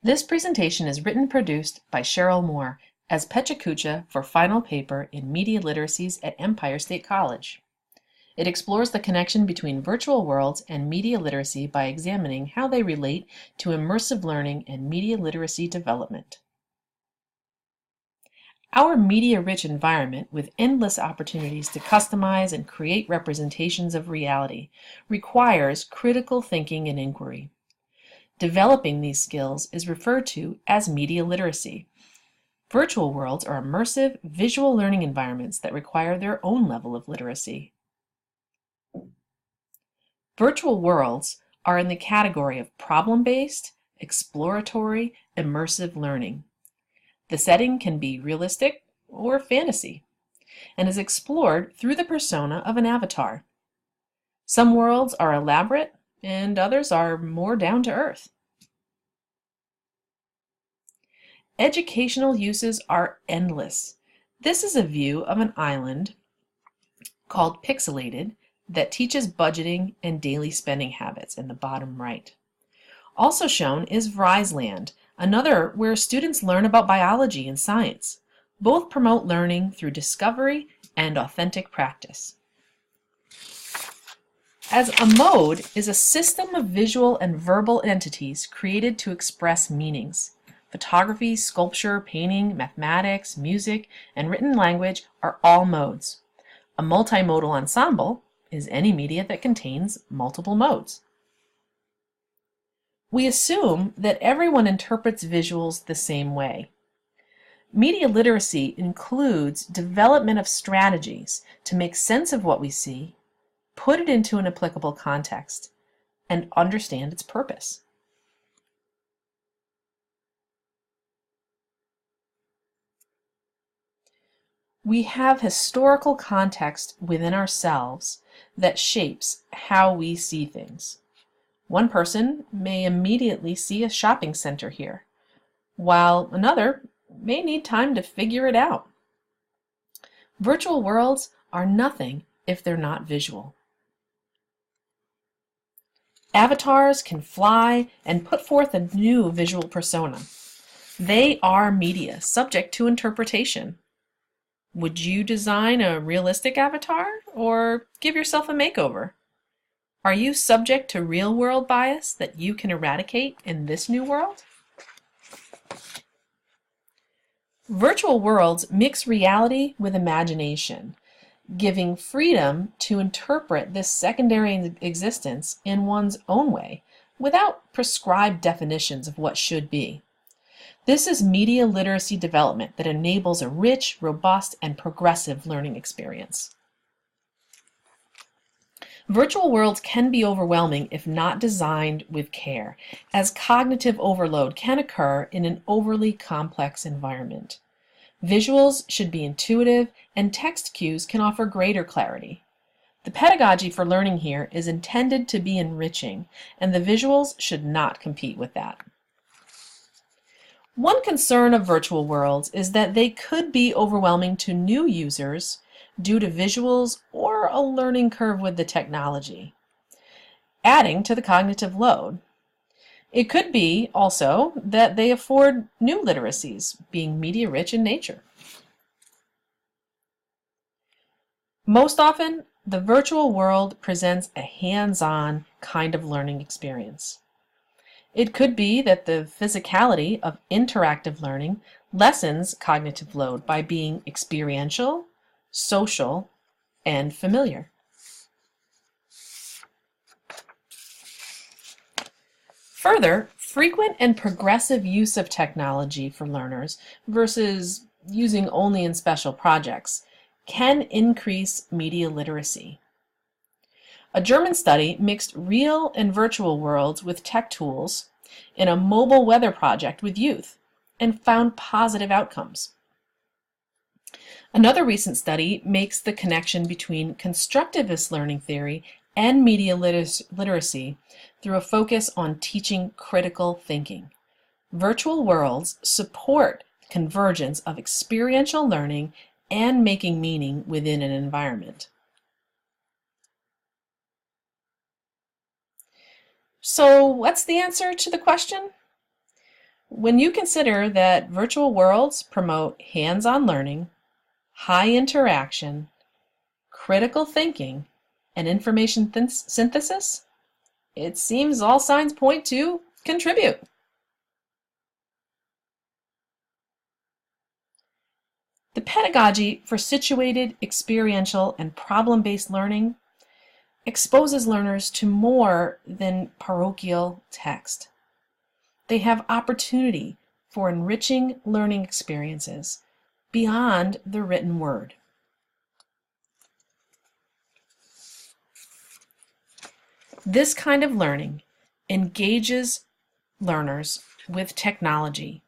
This presentation is written and produced by Cheryl Moore as Pecha Kucha for final paper in Media Literacies at Empire State College. It explores the connection between virtual worlds and media literacy by examining how they relate to immersive learning and media literacy development. Our media-rich environment, with endless opportunities to customize and create representations of reality, requires critical thinking and inquiry. Developing these skills is referred to as media literacy. Virtual worlds are immersive, visual learning environments that require their own level of literacy. Virtual worlds are in the category of problem-based, exploratory, immersive learning. The setting can be realistic or fantasy, and is explored through the persona of an avatar. Some worlds are elaborate, and others are more down to earth. Educational uses are endless. This is a view of an island called Pixelated that teaches budgeting and daily spending habits in the bottom right. Also shown is Vryesland, another where students learn about biology and science. Both promote learning through discovery and authentic practice. As a mode is a system of visual and verbal entities created to express meanings. Photography, sculpture, painting, mathematics, music, and written language are all modes. A multimodal ensemble is any media that contains multiple modes. We assume that everyone interprets visuals the same way. Media literacy includes development of strategies to make sense of what we see, put it into an applicable context, and understand its purpose. We have historical context within ourselves that shapes how we see things. One person may immediately see a shopping center here, while another may need time to figure it out. Virtual worlds are nothing if they're not visual. Avatars can fly and put forth a new visual persona. They are media, subject to interpretation. Would you design a realistic avatar or give yourself a makeover? Are you subject to real-world bias that you can eradicate in this new world? Virtual worlds mix reality with imagination, giving freedom to interpret this secondary existence in one's own way, without prescribed definitions of what should be. This is media literacy development that enables a rich, robust, and progressive learning experience. Virtual worlds can be overwhelming if not designed with care, as cognitive overload can occur in an overly complex environment. Visuals should be intuitive, and text cues can offer greater clarity. The pedagogy for learning here is intended to be enriching, and the visuals should not compete with that. One concern of virtual worlds is that they could be overwhelming to new users due to visuals or a learning curve with the technology, adding to the cognitive load. It could be also that they afford new literacies, being media-rich in nature. Most often, the virtual world presents a hands-on kind of learning experience. It could be that the physicality of interactive learning lessens cognitive load by being experiential, social, and familiar. Further, frequent and progressive use of technology for learners versus using only in special projects can increase media literacy. A German study mixed real and virtual worlds with tech tools in a mobile weather project with youth and found positive outcomes. Another recent study makes the connection between constructivist learning theory and media literacy through a focus on teaching critical thinking. Virtual worlds support convergence of experiential learning and making meaning within an environment. So what's the answer to the question? When you consider that virtual worlds promote hands-on learning, high interaction, critical thinking, and information synthesis, it seems all signs point to contribute. The pedagogy for situated, experiential, and problem-based learning exposes learners to more than parochial text. They have opportunity for enriching learning experiences beyond the written word. This kind of learning engages learners with technology,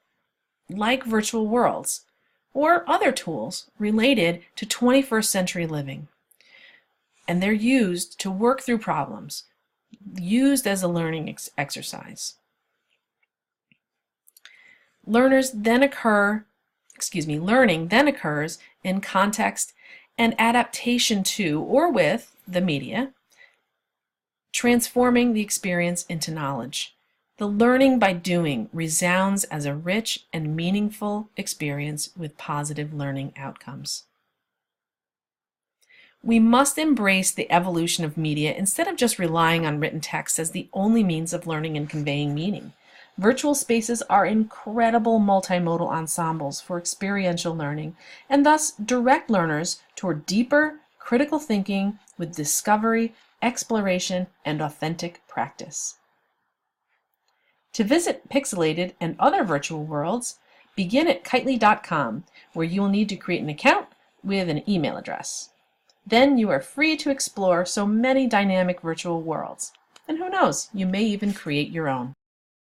like virtual worlds, or other tools related to 21st century living. And they're used to work through problems, used as a learning exercise. Learning then occurs in context and adaptation to or with the media, transforming the experience into knowledge. The learning by doing resounds as a rich and meaningful experience with positive learning outcomes. We must embrace the evolution of media instead of just relying on written text as the only means of learning and conveying meaning. Virtual spaces are incredible multimodal ensembles for experiential learning and thus direct learners toward deeper critical thinking with discovery, exploration, and authentic practice. To visit Pixelated and other virtual worlds, begin at kitely.com, where you will need to create an account with an email address. Then you are free to explore so many dynamic virtual worlds. And who knows, you may even create your own.